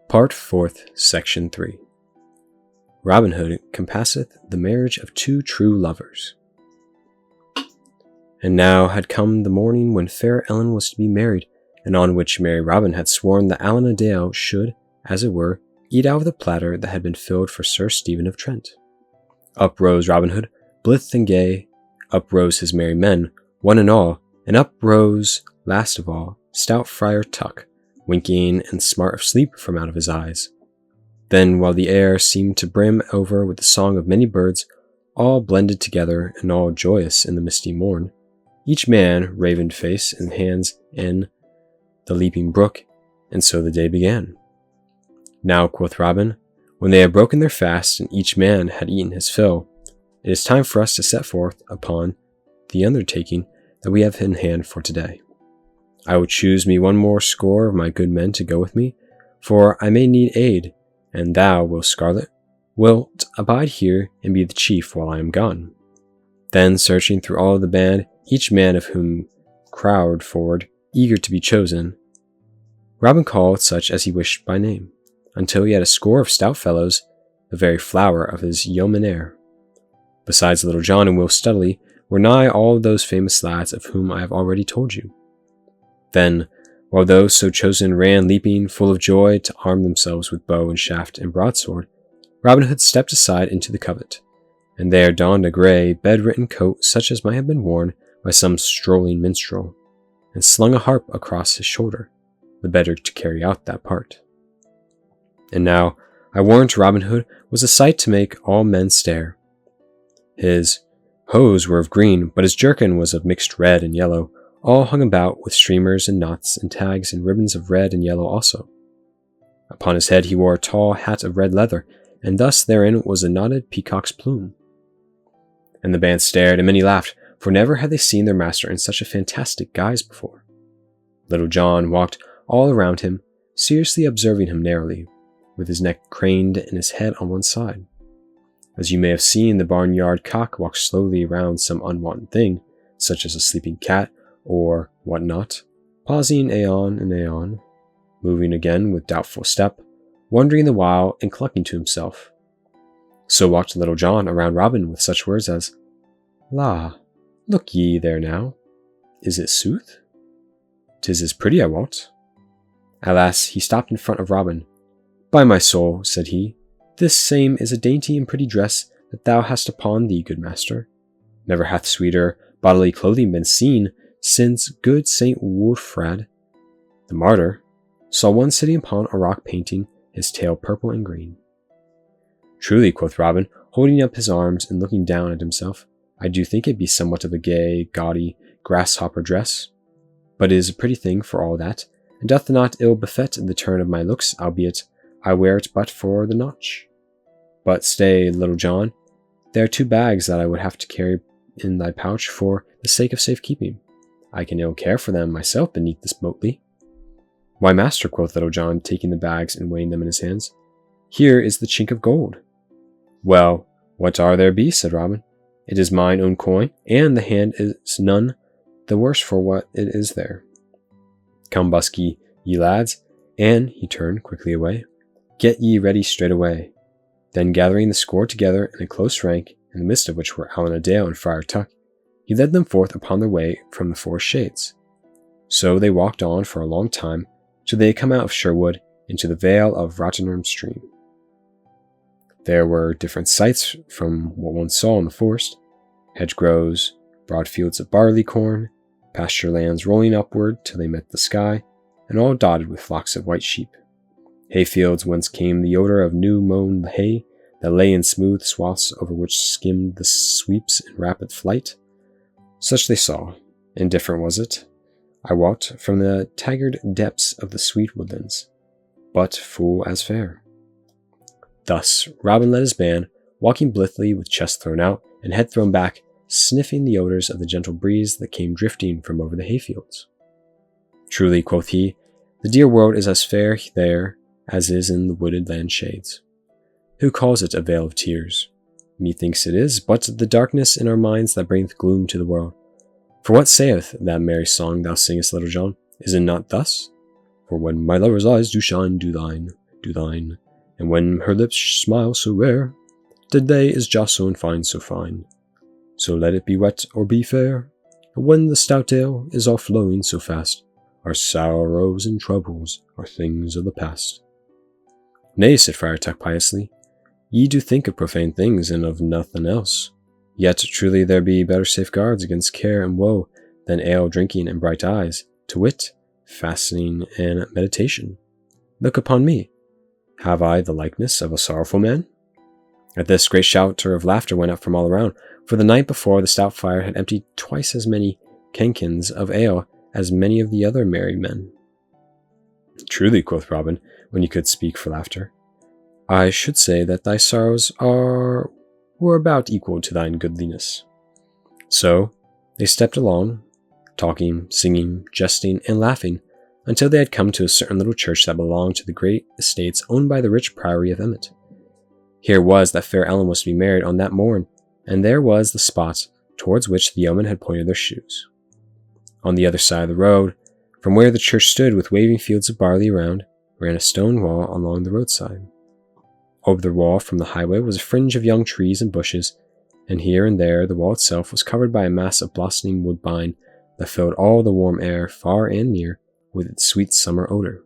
Part 4th, Section 3. Robin Hood compasseth the marriage of two true lovers. And now had come the morning when fair Ellen was to be married, and on which merry Robin had sworn that Alan a Dale should, as it were, eat out of the platter that had been filled for Sir Stephen of Trent. Up rose Robin Hood, blithe and gay, up rose his merry men, one and all, and up rose, last of all, stout Friar Tuck, winking and smart of sleep from out of his eyes. Then, while the air seemed to brim over with the song of many birds, all blended together and all joyous in the misty morn, each man ravened face and hands in the leaping brook, and so the day began. Now, quoth Robin, when they had broken their fast and each man had eaten his fill, it is time for us to set forth upon the undertaking that we have in hand for today. I will choose me one more score of my good men to go with me, for I may need aid, and thou, Will Scarlet, wilt abide here and be the chief while I am gone. Then, searching through all the band, each man of whom crowd forward, eager to be chosen, Robin called such as he wished by name, until he had a score of stout fellows, the very flower of his yeomanry. Besides Little John and Will Studley, were nigh all those famous lads of whom I have already told you. Then, while those so chosen ran leaping, full of joy, to arm themselves with bow and shaft and broadsword, Robin Hood stepped aside into the covert, and there donned a grey, bed-written coat such as might have been worn by some strolling minstrel, and slung a harp across his shoulder, the better to carry out that part. And now, I warrant Robin Hood was a sight to make all men stare. His hose were of green, but his jerkin was of mixed red and yellow, all hung about with streamers and knots and tags and ribbons of red and yellow also. Upon his head he wore a tall hat of red leather, and thus therein was a knotted peacock's plume. And the band stared, and many laughed, for never had they seen their master in such a fantastic guise before. Little John walked all around him, seriously observing him narrowly, with his neck craned and his head on one side. As you may have seen the barnyard cock walk slowly round some unwonted thing, such as a sleeping cat, or what not, pausing aeon and aeon, moving again with doubtful step, wondering the while and clucking to himself. So walked Little John around Robin with such words as, "La, look ye there now, is it sooth? 'Tis as pretty, I wot." At last he stopped in front of Robin. "By my soul," said he, "this same is a dainty and pretty dress that thou hast upon thee, good master. Never hath sweeter bodily clothing been seen since good Saint Wulfrad, the martyr, saw one sitting upon a rock painting his tail purple and green." "Truly," quoth Robin, holding up his arms and looking down at himself, "I do think it be somewhat of a gay, gaudy, grasshopper dress. But it is a pretty thing for all that, and doth not ill befit the turn of my looks, albeit I wear it but for the notch. But stay, Little John, there are 2 bags that I would have to carry in thy pouch for the sake of safekeeping. I can ill care for them myself beneath this motley." "Why, master," quoth Little John, taking the bags and weighing them in his hands, "here is the chink of gold." "Well, what are there be?" said Robin. "It is mine own coin, and the hand is none the worse for what it is there. Come, busk ye lads, and," he turned quickly away, "get ye ready straight away." Then gathering the score together in a close rank, in the midst of which were Alan a Dale and Friar Tuck, he led them forth upon their way from the forest shades. So they walked on for a long time, till they had come out of Sherwood into the vale of Rottenham stream. There were different sights from what one saw in the forest: hedgerows, broad fields of barley corn, pasture lands rolling upward till they met the sky, and all dotted with flocks of white sheep; hayfields whence came the odor of new-mown hay that lay in smooth swaths over which skimmed the sweeps in rapid flight. Such they saw, and different was it, I wot, from the taggard depths of the sweet woodlands, but full as fair. Thus Robin led his band, walking blithely with chest thrown out and head thrown back, sniffing the odors of the gentle breeze that came drifting from over the hayfields. "Truly," quoth he, "the dear world is as fair there as is in the wooded land shades. Who calls it a vale of tears? Methinks it is but the darkness in our minds that bringeth gloom to the world. For what saith that merry song thou singest, Little John? Is it not thus? For when my lover's eyes do shine, do thine, do thine, and when her lips smile so rare, the day is just and fine so fine. So let it be wet or be fair, and when the stout ale is all flowing so fast, our sorrows and troubles are things of the past. Nay, said Friar Tuck piously, ye do think of profane things and of nothing else. Yet truly there be better safeguards against care and woe than ale drinking and bright eyes, to wit, fasting and meditation. Look upon me. Have I the likeness of a sorrowful man? At this, great shouter of laughter went up from all around, for the night before the stout friar had emptied twice as many cankins of ale as many of the other merry men. Truly, quoth Robin, when he could speak for laughter, I should say that thy sorrows were about equal to thine goodliness. So they stepped along, talking, singing, jesting, and laughing, until they had come to a certain little church that belonged to the great estates owned by the rich priory of Emmet. Here was that fair Ellen was to be married on that morn, and there was the spot towards which the yeomen had pointed their shoes. On the other side of the road, from where the church stood with waving fields of barley around, ran a stone wall along the roadside. Over the wall from the highway was a fringe of young trees and bushes, and here and there the wall itself was covered by a mass of blossoming woodbine that filled all the warm air far and near with its sweet summer odor.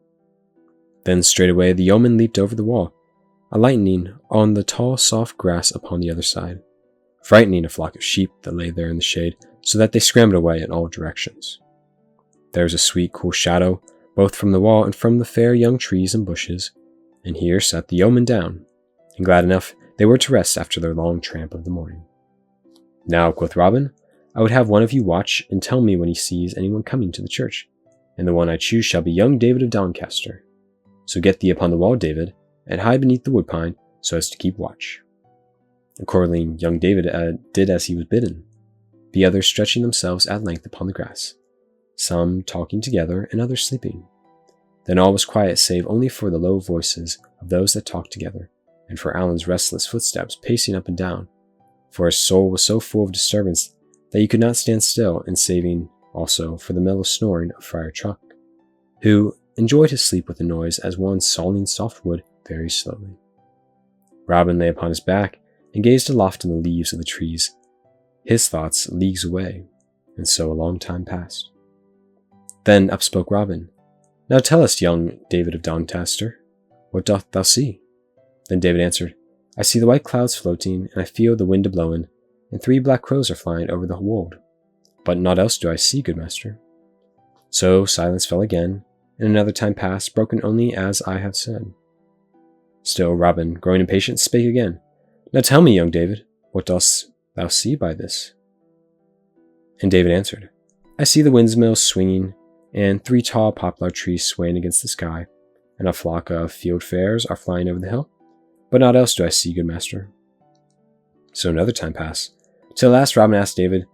Then straightway the yeoman leaped over the wall, alighting on the tall soft grass upon the other side, frightening a flock of sheep that lay there in the shade, so that they scrambled away in all directions. There was a sweet cool shadow, both from the wall and from the fair young trees and bushes, and here sat the yeomen down, and glad enough they were to rest after their long tramp of the morning. Now, quoth Robin, I would have one of you watch and tell me when he sees anyone coming to the church, and the one I choose shall be young David of Doncaster. So get thee upon the wall, David, and hide beneath the woodpine, so as to keep watch. Accordingly, young David did as he was bidden, the others stretching themselves at length upon the grass, some talking together and others sleeping. Then all was quiet save only for the low voices of those that talked together, and for Alan's restless footsteps pacing up and down, for his soul was so full of disturbance that he could not stand still, and saving also for the mellow snoring of Friar Tuck, who enjoyed his sleep with the noise as one sawing soft wood very slowly. Robin lay upon his back and gazed aloft in the leaves of the trees, his thoughts leagues away, and so a long time passed. Then up spoke Robin. Now tell us, young David of Doncaster, what doth thou see? Then David answered, I see the white clouds floating, and I feel the wind a-blowing, and 3 black crows are flying over the wold. But naught else do I see, good master. So silence fell again, and another time passed, broken only as I have said. Still Robin, growing impatient, spake again. Now tell me, young David, what dost thou see by this? And David answered, I see the windmills swinging, and 3 tall poplar trees swaying against the sky, and a flock of fieldfares are flying over the hill. But naught else do I see, good master. So another time passed, till at last Robin asked David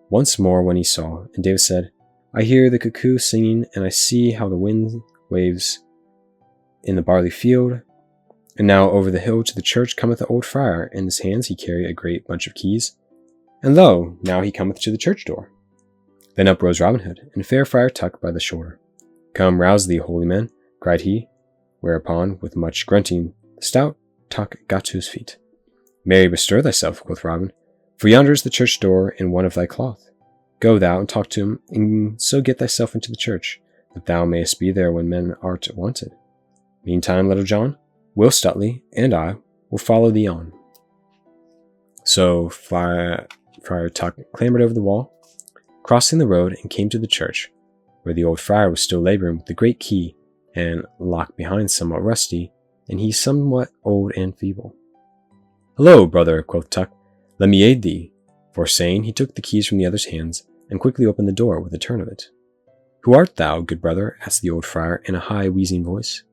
once more when he saw, and David said, I hear the cuckoo singing, and I see how the wind waves in the barley field. And now over the hill to the church cometh the old friar, in his hands he carry a great bunch of keys. And lo, now he cometh to the church door. Then up rose Robin Hood, and fair Friar Tuck by the shoulder. Come, rouse thee, holy man, cried he, whereupon, with much grunting, the stout Tuck got to his feet. Marry, bestir thyself, quoth Robin, for yonder is the church door in one of thy cloth. Go thou and talk to him, and so get thyself into the church, that thou mayest be there when men art wanted. Meantime, Little John, Will Stuteley, and I will follow thee on. So Friar Tuck clambered over the wall, crossing the road, and came to the church, where the old friar was still laboring with the great key, and locked behind somewhat rusty, and he somewhat old and feeble. Hello, brother, quoth Tuck, let me aid thee. For saying, he took the keys from the other's hands, and quickly opened the door with a turn of it. Who art thou, good brother? Asked the old friar in a high, wheezing voice.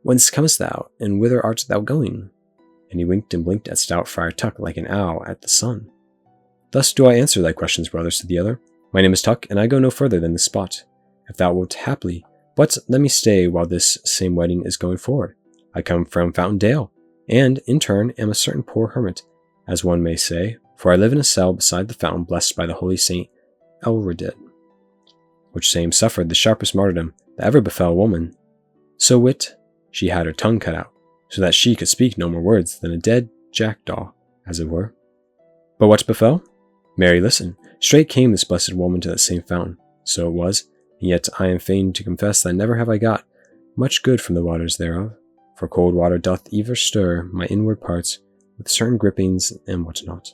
Whence comest thou, and whither art thou going? And he winked and blinked at stout Friar Tuck like an owl at the sun. Thus do I answer thy questions, brother, said the other. My name is Tuck, and I go no further than this spot. If thou wilt haply, but let me stay while this same wedding is going forward. I come from Fountain Dale, and, in turn, am a certain poor hermit, as one may say, for I live in a cell beside the fountain blessed by the holy Saint Elredid, which same suffered the sharpest martyrdom that ever befell a woman. So wit, she had her tongue cut out, so that she could speak no more words than a dead jackdaw, as it were. But what befell? Mary, listen. Straight came this blessed woman to that same fountain. So it was, and yet I am fain to confess that never have I got much good from the waters thereof, for cold water doth ever stir my inward parts with certain grippings and what not.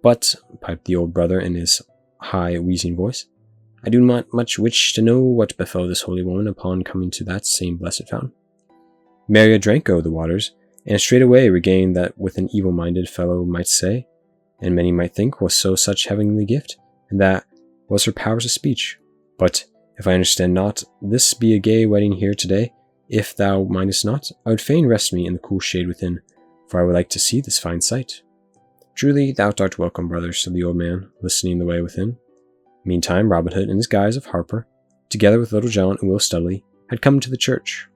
But, piped the old brother in his high, wheezing voice, I do not much wish to know what befell this holy woman upon coming to that same blessed fountain. Mary drank o' the waters, and straightway regained that with an evil-minded fellow might say, and many might think was so such heavenly gift, and that was her powers of speech. But, if I understand not, this be a gay wedding here today. If thou mindest not, I would fain rest me in the cool shade within, for I would like to see this fine sight. Truly, thou art welcome, brother, said the old man, listening the way within. Meantime, Robin Hood, in his guise of harper, together with Little John and Will Studley, had come to the church.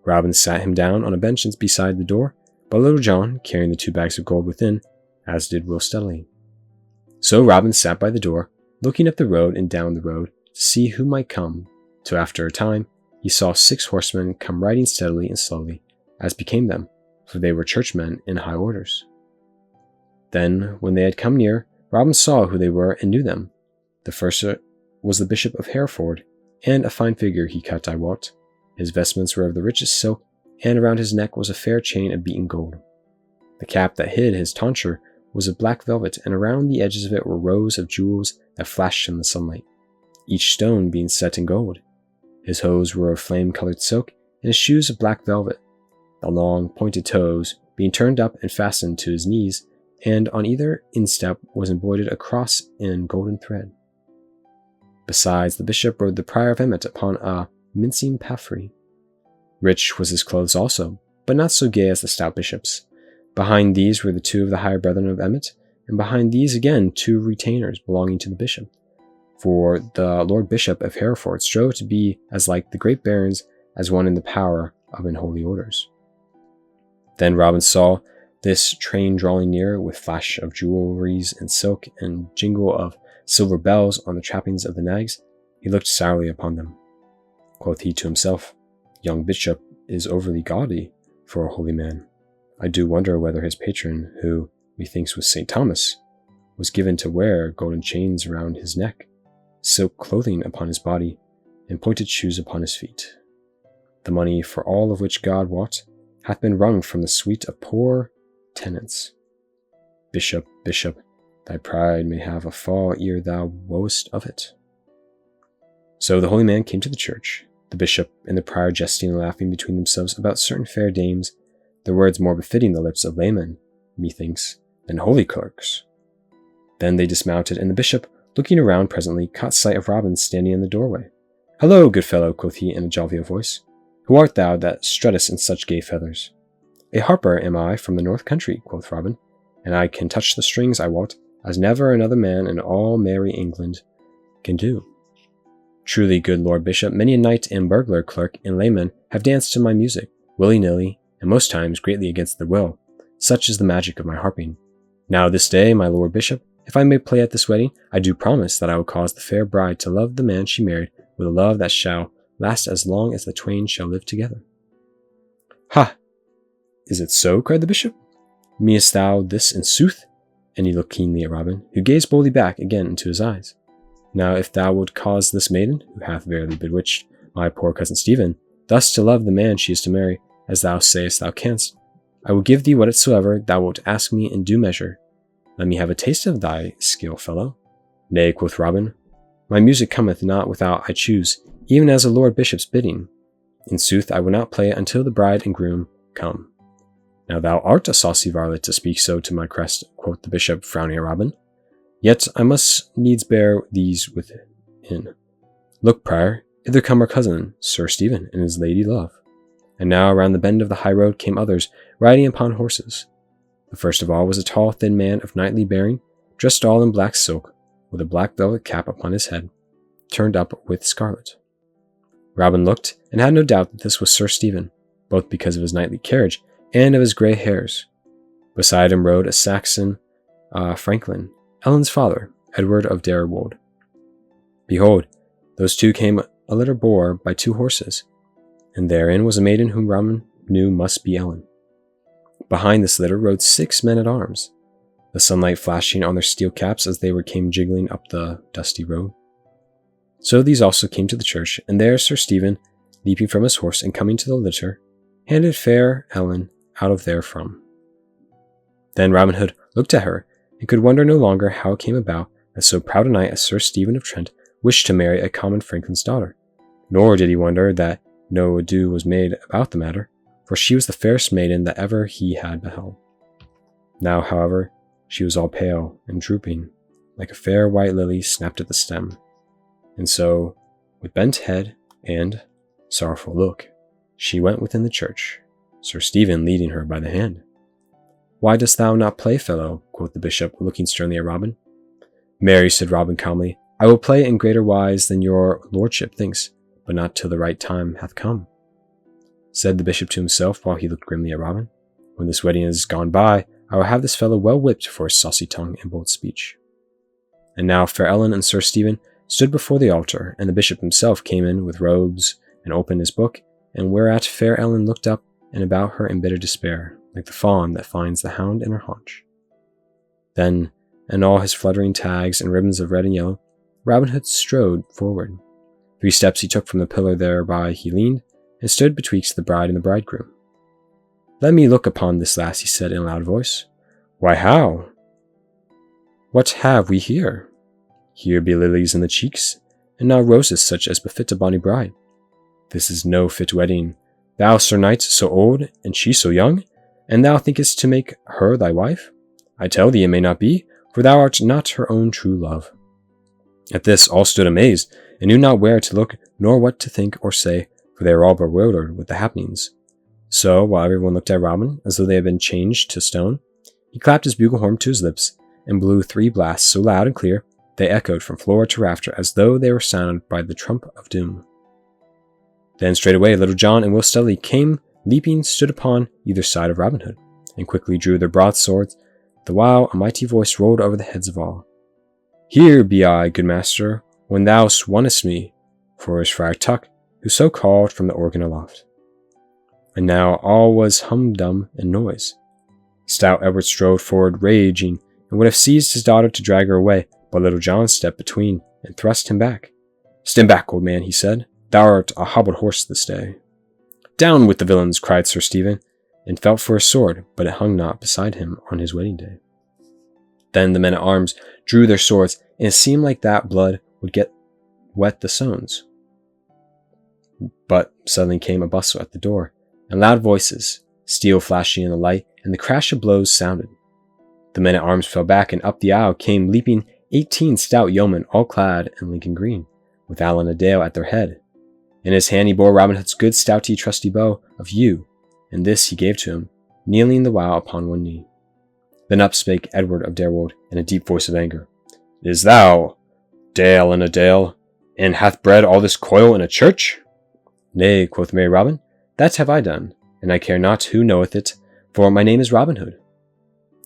Robin sat him down on a bench beside the door, but Little John, carrying the 2 bags of gold within, as did Will Studley. So Robin sat by the door, looking up the road and down the road to see who might come, till after a time he saw 6 horsemen come riding steadily and slowly, as became them, for they were churchmen in high orders. Then, when they had come near, Robin saw who they were and knew them. The first was the Bishop of Hereford, and a fine figure he cut, I wot. His vestments were of the richest silk, and around his neck was a fair chain of beaten gold. The cap that hid his tonsure was of black velvet, and around the edges of it were rows of jewels that flashed in the sunlight, each stone being set in gold. His hose were of flame-colored silk, and his shoes of black velvet, the long, pointed toes being turned up and fastened to his knees, and on either instep was embroidered a cross in golden thread. Besides, the bishop rode the prior of Emmet upon a mincing palfrey. Rich was his clothes also, but not so gay as the stout bishop's. Behind these were the 2 of the higher brethren of Emmet, and behind these again 2 retainers belonging to the bishop. For the Lord Bishop of Hereford strove to be as like the great barons as one in the power of unholy orders. Then Robin saw this train drawing near, with flash of jewelries and silk, and jingle of silver bells on the trappings of the nags. He looked sourly upon them. Quoth he to himself, Young bishop is overly gaudy for a holy man. I do wonder whether his patron, who, methinks was St. Thomas, was given to wear golden chains round his neck, silk clothing upon his body, and pointed shoes upon his feet. The money, for all of which God wot, hath been wrung from the sweet of poor tenants. Bishop, bishop, thy pride may have a fall ere thou wotest of it. So the holy man came to the church, the bishop and the prior jesting and laughing between themselves about certain fair dames, their words more befitting the lips of laymen, methinks, than holy clerks. Then they dismounted, and the bishop, looking around presently, caught sight of Robin standing in the doorway. Hello, good fellow, quoth he in a jovial voice. Who art thou that struttest in such gay feathers? A harper am I from the north country, quoth Robin, and I can touch the strings, I wot, as never another man in all merry England can do. Truly, good Lord Bishop, many a knight and burglar, clerk, and layman have danced to my music, willy-nilly, and most times greatly against their will. Such is the magic of my harping. Now this day, my Lord Bishop, if I may play at this wedding, I do promise that I will cause the fair bride to love the man she married with a love that shall last as long as the twain shall live together. Ha! Is it so? Cried the bishop. Meanest thou this in sooth? And he looked keenly at Robin, who gazed boldly back again into his eyes. Now if thou wilt cause this maiden, who hath verily bewitched my poor cousin Stephen, thus to love the man she is to marry, as thou sayest thou canst, I will give thee whatsoever thou wilt ask me in due measure. Let me have a taste of thy skill, fellow. Nay, quoth Robin, my music cometh not without I choose, even as a lord bishop's bidding. In sooth, I will not play until the bride and groom come. Now thou art a saucy varlet to speak so to my crest, quoth the bishop, frowning at Robin. Yet I must needs bear these within. Look, prior, hither come our cousin, Sir Stephen, and his lady love. And now around the bend of the high road came others, riding upon horses. The first of all was a tall, thin man of knightly bearing, dressed all in black silk, with a black velvet cap upon his head, turned up with scarlet. Robin looked, and had no doubt that this was Sir Stephen, both because of his knightly carriage and of his grey hairs. Beside him rode a Saxon franklin, Ellen's father, Edward of Derewold. Behold, those two came a litter bore by 2 horses. and therein was a maiden whom Robin knew must be Ellen. Behind this litter rode 6 men-at-arms, the sunlight flashing on their steel caps as they came jiggling up the dusty road. So these also came to the church, and there Sir Stephen, leaping from his horse and coming to the litter, handed fair Ellen out of therefrom. Then Robin Hood looked at her, and could wonder no longer how it came about that so proud a knight as Sir Stephen of Trent wished to marry a common franklin's daughter, nor did he wonder that no ado was made about the matter, for she was the fairest maiden that ever he had beheld. Now, however, she was all pale and drooping, like a fair white lily snapped at the stem, and so, with bent head and sorrowful look, she went within the church, Sir Stephen leading her by the hand. "Why dost thou not play, fellow?" quoth the bishop, looking sternly at Robin. "Marry," said Robin calmly, "I will play in greater wise than your lordship thinks, but not till the right time hath come." Said the bishop to himself while he looked grimly at Robin, "When this wedding is gone by, I will have this fellow well whipped for his saucy tongue and bold speech." And now fair Ellen and Sir Stephen stood before the altar, and the bishop himself came in with robes and opened his book, and whereat fair Ellen looked up and about her in bitter despair, like the fawn that finds the hound in her haunch. Then, in all his fluttering tags and ribbons of red and yellow, Robin Hood strode forward. 3 steps he took from the pillar thereby he leaned, and stood betwixt the bride and the bridegroom. "Let me look upon this lass," he said in a loud voice. "Why, how? What have we here? Here be lilies in the cheeks, and now roses such as befit a bonny bride. This is no fit wedding. Thou, Sir Knight, so old, and she so young, and thou thinkest to make her thy wife? I tell thee it may not be, for thou art not her own true love." At this all stood amazed, and knew not where to look, nor what to think or say, for they were all bewildered with the happenings. So, while everyone looked at Robin, as though they had been changed to stone, he clapped his bugle horn to his lips, and blew 3 blasts so loud and clear, they echoed from floor to rafter as though they were sounded by the trump of doom. Then straightway Little John and Will Studley came leaping, stood upon either side of Robin Hood, and quickly drew their broadswords, the while a mighty voice rolled over the heads of all. "Here be I, good master, when thou wantest me," for it was Friar Tuck, who so called from the organ aloft. And now all was humdum and noise. Stout Edward strode forward, raging, and would have seized his daughter to drag her away, but Little John stepped between and thrust him back. "Stand back, old man," he said. "Thou art a hobbled horse this day." "Down with the villains," cried Sir Stephen, and felt for his sword, but it hung not beside him on his wedding day. Then the men-at-arms drew their swords, and it seemed like that blood would get wet the stones. But suddenly came a bustle at the door, and loud voices, steel flashing in the light, and the crash of blows sounded. The men-at-arms fell back, and up the aisle came leaping 18 stout yeomen, all clad in Lincoln green, with Allan a Dale at their head. In his hand he bore Robin Hood's good stouty trusty bow of yew, and this he gave to him, kneeling the while upon one knee. Then up spake Edward of Derewold in a deep voice of anger. "Is thou, Dale and a Dale, and hath bred all this coil in a church?" "Nay," quoth merry Robin, "that have I done, and I care not who knoweth it, for my name is Robin Hood."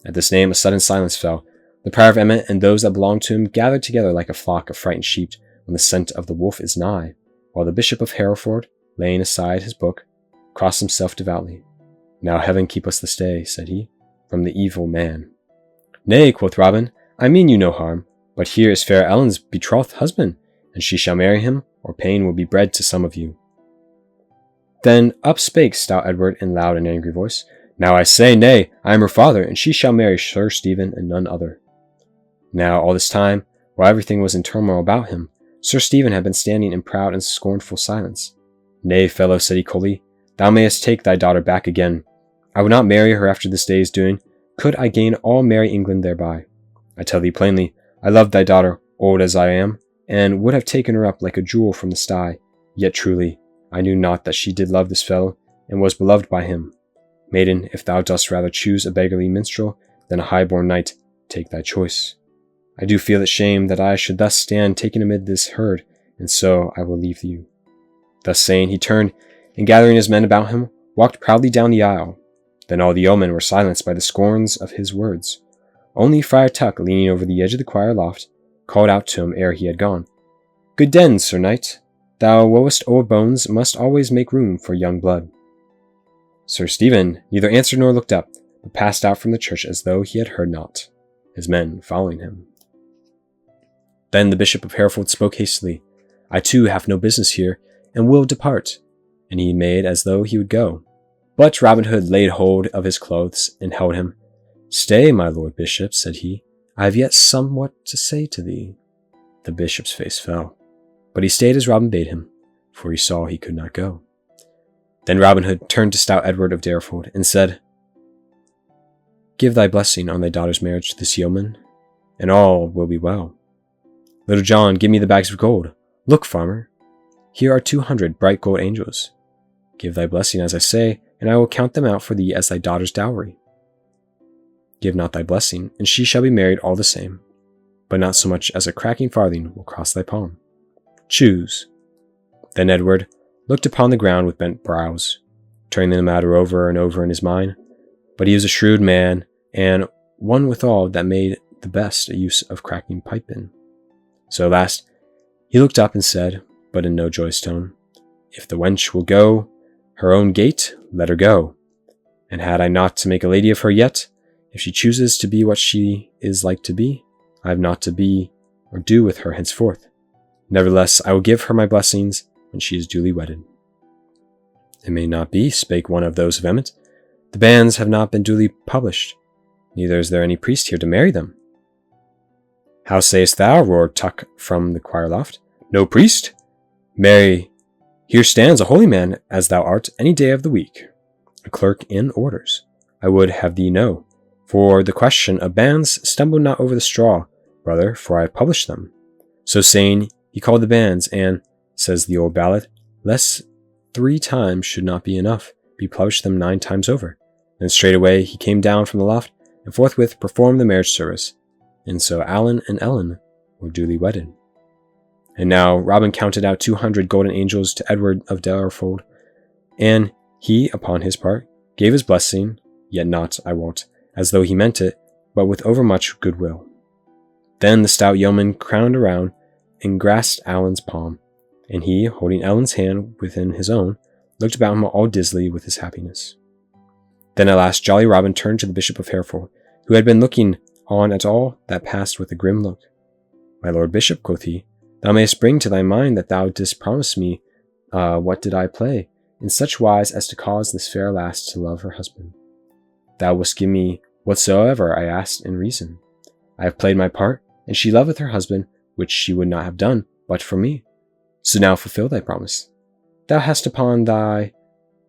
At this name a sudden silence fell. The Prior of Emmet and those that belonged to him gathered together like a flock of frightened sheep when the scent of the wolf is nigh, while the Bishop of Hereford, laying aside his book, crossed himself devoutly. "Now heaven keep us this day," said he, "from the evil man." "Nay," quoth Robin, "I mean you no harm, but here is fair Ellen's betrothed husband, and she shall marry him, or pain will be bred to some of you." Then up spake stout Edward in loud and angry voice. "Now I say nay, I am her father, and she shall marry Sir Stephen and none other." Now all this time, while everything was in turmoil about him, Sir Stephen had been standing in proud and scornful silence. "Nay, fellow," said he coldly, "thou mayest take thy daughter back again. I would not marry her after this day's doing, could I gain all merry England thereby. I tell thee plainly, I love thy daughter, old as I am, and would have taken her up like a jewel from the sty, yet truly, I knew not that she did love this fellow, and was beloved by him. Maiden, if thou dost rather choose a beggarly minstrel than a high-born knight, take thy choice. I do feel it shame that I should thus stand taken amid this herd, and so I will leave you." Thus saying, he turned, and gathering his men about him, walked proudly down the aisle. Then all the yeomen were silenced by the scorns of his words. Only Friar Tuck, leaning over the edge of the choir loft, called out to him ere he had gone, "Good den, Sir Knight. Thou wowest old bones must always make room for young blood. Sir Stephen neither answered nor looked up, but passed out from the church as though he had heard naught, his men following him. Then the Bishop of Hereford spoke hastily. I too have no business here, and will depart. And he made as though he would go. But Robin Hood laid hold of his clothes and held him. Stay, my lord bishop, said he. I have yet somewhat to say to thee. The bishop's face fell, but he stayed as Robin bade him, for he saw he could not go. Then Robin Hood turned to stout Edward of Dereford and said, Give thy blessing on thy daughter's marriage to this yeoman, and all will be well. Little John, give me the bags of gold. Look, farmer, here are 200 bright gold angels. Give thy blessing as I say, and I will count them out for thee as thy daughter's dowry. Give not thy blessing, and she shall be married all the same, but not so much as a cracking farthing will cross thy palm. Choose. Then Edward looked upon the ground with bent brows, turning the matter over and over in his mind. But he was a shrewd man, and one withal that made the best use of cracking piping. So at last he looked up and said, but in no joyous tone, If the wench will go her own gait, let her go. And had I not to make a lady of her yet, if she chooses to be what she is like to be, I have naught to be or do with her henceforth. Nevertheless, I will give her my blessings when she is duly wedded. It may not be, spake one of those of Emmet. The banns have not been duly published, neither is there any priest here to marry them. How sayest thou? Roared Tuck from the choir loft. No priest? Marry, here stands a holy man, as thou art, any day of the week, a clerk in orders. I would have thee know, for the question of banns stumbled not over the straw, brother, for I have published them. So saying, he called the banns, and, says the old ballad, less 3 times should not be enough, be published them 9 times over. Then straightway he came down from the loft, and forthwith performed the marriage service, and so Alan and Ellen were duly wedded. And now Robin counted out 200 golden angels to Edward of Dereford, and he, upon his part, gave his blessing, yet not, I wot, as though he meant it, but with overmuch goodwill. Then the stout yeoman crowned around and grasped Alan's palm, and he, holding Ellen's hand within his own, looked about him all dizzily with his happiness. Then at last jolly Robin turned to the Bishop of Hereford, who had been looking on at all that passed with a grim look. My lord bishop, quoth he, thou mayst bring to thy mind that thou didst promise me, what did I play, in such wise as to cause this fair lass to love her husband. Thou wouldst give me whatsoever I asked in reason. I have played my part, and she loveth her husband, which she would not have done, but for me. So now fulfill thy promise. Thou hast upon thy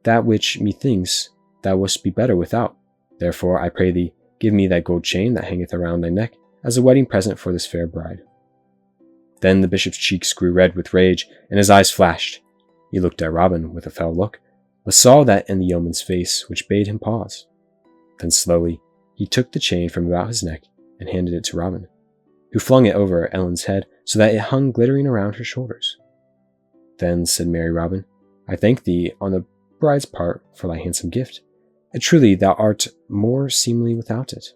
that which methinks thou wouldst be better without. Therefore, I pray thee, give me that gold chain that hangeth around thy neck, as a wedding present for this fair bride. Then the bishop's cheeks grew red with rage, and his eyes flashed. He looked at Robin with a fell look, but saw that in the yeoman's face which bade him pause. Then slowly he took the chain from about his neck and handed it to Robin, who flung it over Ellen's head so that it hung glittering around her shoulders. Then said merry Robin, I thank thee on the bride's part for thy handsome gift, and truly thou art more seemly without it.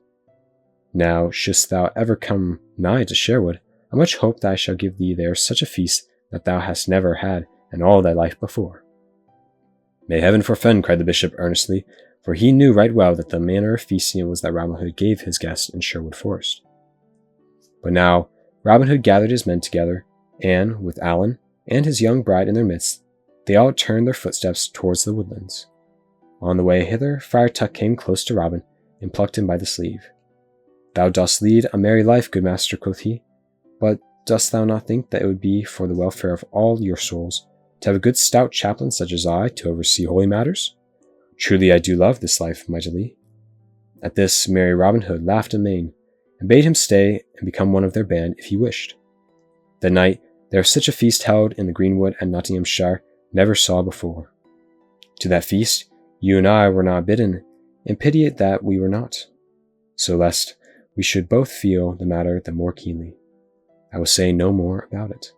Now, shouldst thou ever come nigh to Sherwood, I much hope that I shall give thee there such a feast that thou hast never had in all thy life before. May heaven forfend, cried the bishop earnestly, for he knew right well that the manner of feasting it was that Robin Hood gave his guest in Sherwood Forest. But now Robin Hood gathered his men together, and, with Alan and his young bride in their midst, they all turned their footsteps towards the woodlands. On the way hither, Friar Tuck came close to Robin, and plucked him by the sleeve. Thou dost lead a merry life, good master, quoth he, but dost thou not think that it would be for the welfare of all your souls to have a good stout chaplain such as I to oversee holy matters? Truly I do love this life mightily. At this, merry Robin Hood laughed amain, and bade him stay and become one of their band if he wished. That night there was such a feast held in the greenwood at Nottinghamshire never saw before. To that feast you and I were not bidden, and pity it that we were not, so lest we should both feel the matter the more keenly. I will say no more about it.